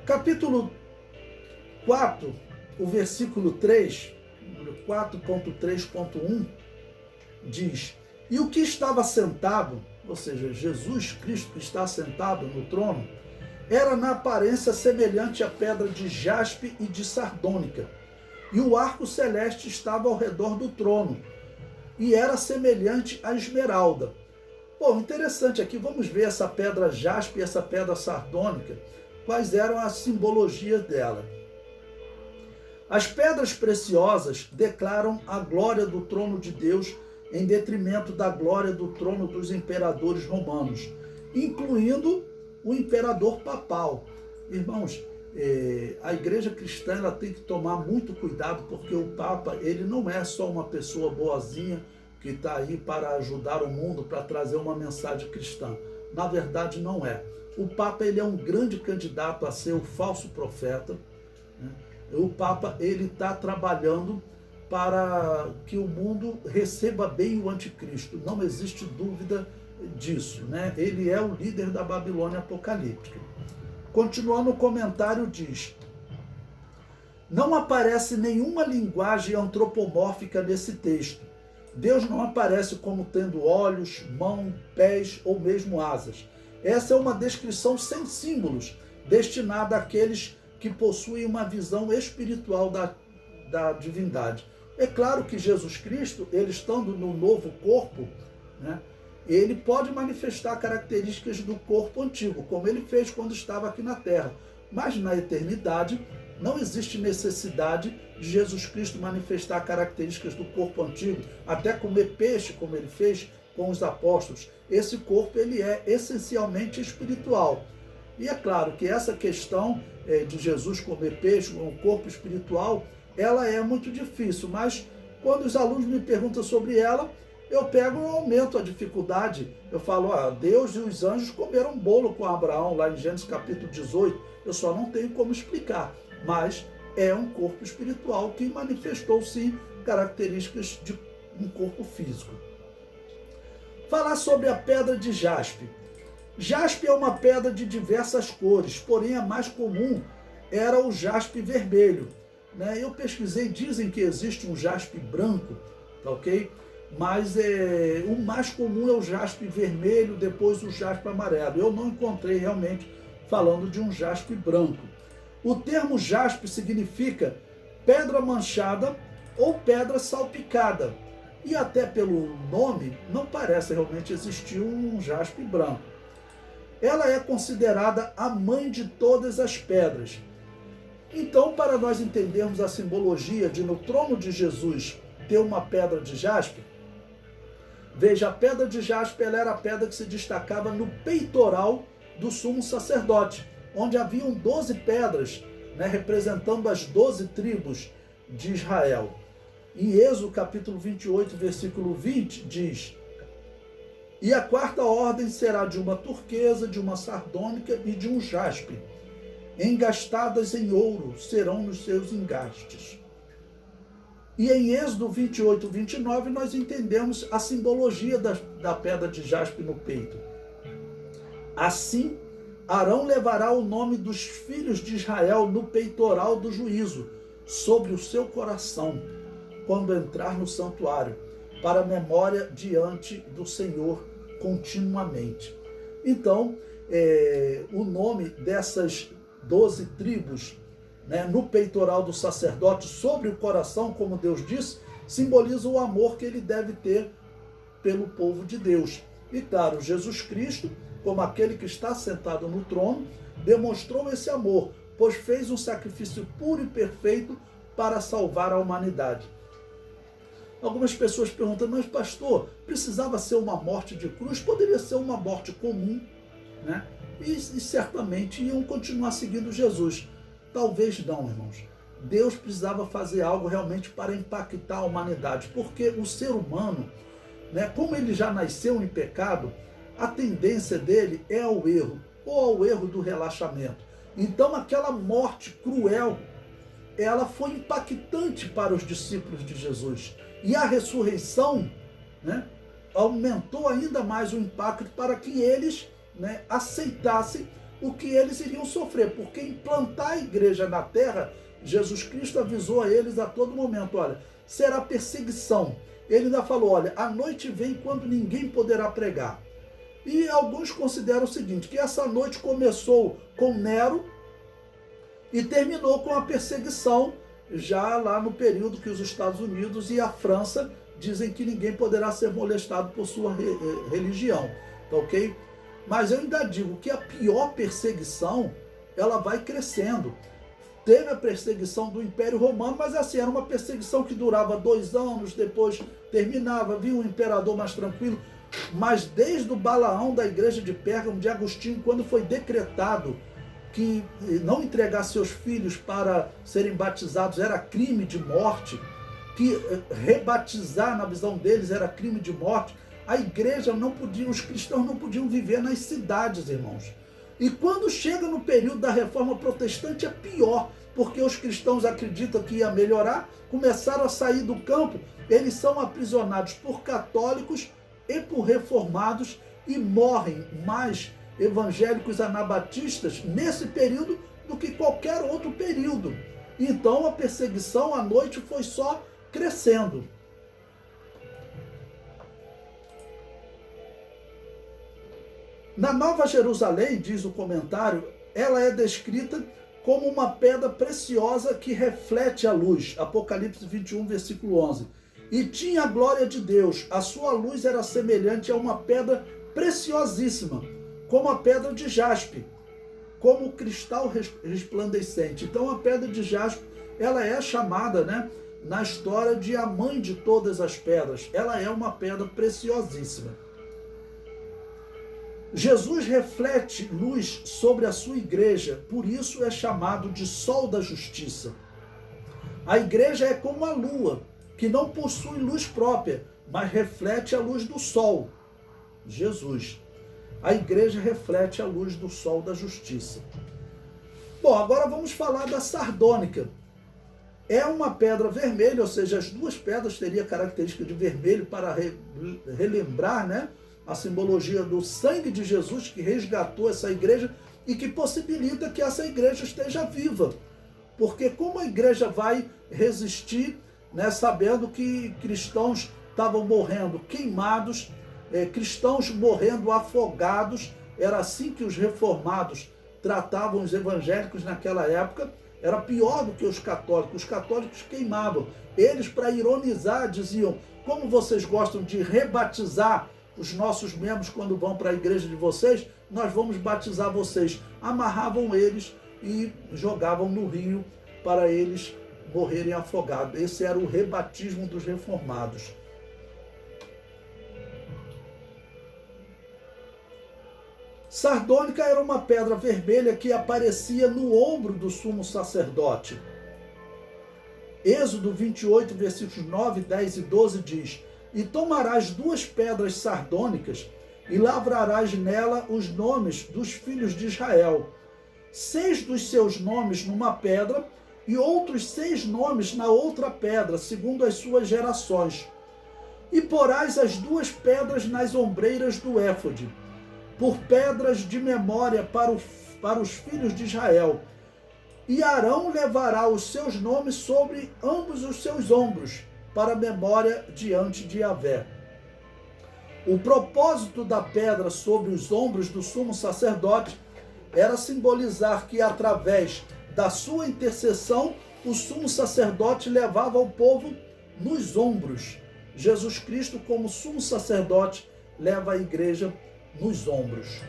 Capítulo 4, o versículo 3, número 4.3.1, diz: e o que estava sentado, ou seja, Jesus Cristo que está sentado no trono, era na aparência semelhante à pedra de jaspe e de sardônica, e o arco celeste estava ao redor do trono, e era semelhante à esmeralda. Bom, interessante aqui, vamos ver essa pedra jaspe e essa pedra sardônica, quais eram as simbologias dela. As pedras preciosas declaram a glória do trono de Deus em detrimento da glória do trono dos imperadores romanos, incluindo o imperador papal. Irmãos, a igreja cristã ela tem que tomar muito cuidado, porque o Papa ele não é só uma pessoa boazinha que está aí para ajudar o mundo, para trazer uma mensagem cristã. Na verdade, não é. O Papa ele é um grande candidato a ser o falso profeta, né? O Papa ele está trabalhando para que o mundo receba bem o anticristo. Não existe dúvida disso, né? Ele é o líder da Babilônia apocalíptica. Continuando o comentário diz: não aparece nenhuma linguagem antropomórfica nesse texto. Deus não aparece como tendo olhos, mãos, pés ou mesmo asas. Essa é uma descrição sem símbolos, destinada àqueles que possuem uma visão espiritual da divindade. É claro que Jesus Cristo, ele estando no novo corpo, né, ele pode manifestar características do corpo antigo, como ele fez quando estava aqui na terra. Mas na eternidade, não existe necessidade de Jesus Cristo manifestar características do corpo antigo, até comer peixe, como ele fez com os apóstolos. Esse corpo ele é essencialmente espiritual. E é claro que essa questão de Jesus comer peixe, um corpo espiritual, ela é muito difícil, mas quando os alunos me perguntam sobre ela, eu pego e aumento a dificuldade. Eu falo, Deus e os anjos comeram bolo com Abraão, lá em Gênesis capítulo 18. Eu só não tenho como explicar, mas é um corpo espiritual que manifestou, sim, características de um corpo físico. Falar sobre a pedra de jaspe. Jaspe é uma pedra de diversas cores, porém a mais comum era o jaspe vermelho, né? Eu pesquisei, dizem que existe um jaspe branco, tá ok? Mas o mais comum é o jaspe vermelho, depois o jaspe amarelo. Eu não encontrei realmente falando de um jaspe branco. O termo jaspe significa pedra manchada ou pedra salpicada. E até pelo nome, não parece realmente existir um jaspe branco. Ela é considerada a mãe de todas as pedras. Então, para nós entendermos a simbologia de no trono de Jesus ter uma pedra de jaspe, veja, a pedra de jaspe ela era a pedra que se destacava no peitoral do sumo sacerdote, onde haviam 12 pedras, né, representando as 12 tribos de Israel. Em Êxodo capítulo 28, versículo 20, diz: e a quarta ordem será de uma turquesa, de uma sardônica e de um jaspe. Engastadas em ouro serão nos seus engastes. E em Êxodo 28, 29, nós entendemos a simbologia da pedra de jaspe no peito. Assim, Arão levará o nome dos filhos de Israel no peitoral do juízo, sobre o seu coração, quando entrar no santuário, para memória diante do Senhor continuamente. Então, o nome dessas 12 tribos, né, no peitoral do sacerdote, sobre o coração, como Deus disse, simboliza o amor que ele deve ter pelo povo de Deus. E claro, Jesus Cristo, como aquele que está sentado no trono, demonstrou esse amor, pois fez um sacrifício puro e perfeito para salvar a humanidade. Algumas pessoas perguntam, mas pastor, precisava ser uma morte de cruz? Poderia ser uma morte comum, né? E certamente iam continuar seguindo Jesus. Talvez não, irmãos. Deus precisava fazer algo realmente para impactar a humanidade, porque o ser humano, né, como ele já nasceu em pecado, a tendência dele é ao erro, ou ao erro do relaxamento. Então aquela morte cruel, ela foi impactante para os discípulos de Jesus. E a ressurreição, né, aumentou ainda mais o impacto para que eles, né, aceitassem o que eles iriam sofrer, porque implantar a igreja na terra, Jesus Cristo avisou a eles a todo momento, olha, será perseguição. Ele ainda falou, olha, a noite vem quando ninguém poderá pregar. E alguns consideram o seguinte, que essa noite começou com Nero e terminou com a perseguição, já lá no período que os Estados Unidos e a França dizem que ninguém poderá ser molestado por sua religião, tá ok? Mas eu ainda digo que a pior perseguição, ela vai crescendo. Teve a perseguição do Império Romano, mas assim, era uma perseguição que durava 2 anos, depois terminava, vinha um imperador mais tranquilo. Mas desde o Balaão da igreja de Pérgamo, de Agostinho, quando foi decretado que não entregar seus filhos para serem batizados era crime de morte, que rebatizar, na visão deles, era crime de morte, a igreja não podia, os cristãos não podiam viver nas cidades, irmãos. E quando chega no período da Reforma Protestante é pior, porque os cristãos acreditam que ia melhorar, começaram a sair do campo, eles são aprisionados por católicos e por reformados e morrem mais evangélicos anabatistas nesse período do que qualquer outro período. Então a perseguição à noite foi só crescendo. Na Nova Jerusalém, diz o comentário, ela é descrita como uma pedra preciosa que reflete a luz. Apocalipse 21, versículo 11. E tinha a glória de Deus, a sua luz era semelhante a uma pedra preciosíssima, como a pedra de jaspe, como cristal resplandecente. Então a pedra de jaspe, ela é chamada, né, na história de a mãe de todas as pedras. Ela é uma pedra preciosíssima. Jesus reflete luz sobre a sua igreja, por isso é chamado de sol da justiça. A igreja é como a lua, que não possui luz própria, mas reflete a luz do sol, Jesus. A igreja reflete a luz do sol da justiça. Bom, agora vamos falar da sardônica. É uma pedra vermelha, ou seja, as duas pedras teriam característica de vermelho para relembrar, né, a simbologia do sangue de Jesus que resgatou essa igreja e que possibilita que essa igreja esteja viva. Porque como a igreja vai resistir, né, sabendo que cristãos estavam morrendo queimados, cristãos morrendo afogados, era assim que os reformados tratavam os evangélicos naquela época, era pior do que os católicos queimavam. Eles, para ironizar, diziam, como vocês gostam de rebatizar os nossos membros quando vão para a igreja de vocês, nós vamos batizar vocês. Amarravam eles e jogavam no rio para eles morrerem afogados. Esse era o rebatismo dos reformados. Sardônica era uma pedra vermelha que aparecia no ombro do sumo sacerdote. Êxodo 28, versículos 9, 10 e 12 diz: E tomarás 2 pedras sardônicas e lavrarás nela os nomes dos filhos de Israel, 6 dos seus nomes numa pedra e outros 6 nomes na outra pedra, segundo as suas gerações. E porás as 2 pedras nas ombreiras do éfode, por pedras de memória para os filhos de Israel. E Arão levará os seus nomes sobre ambos os seus ombros, para memória diante de Yahvé. O propósito da pedra sobre os ombros do sumo sacerdote era simbolizar que, através da sua intercessão, o sumo sacerdote levava o povo nos ombros. Jesus Cristo, como sumo sacerdote, leva a igreja nos ombros.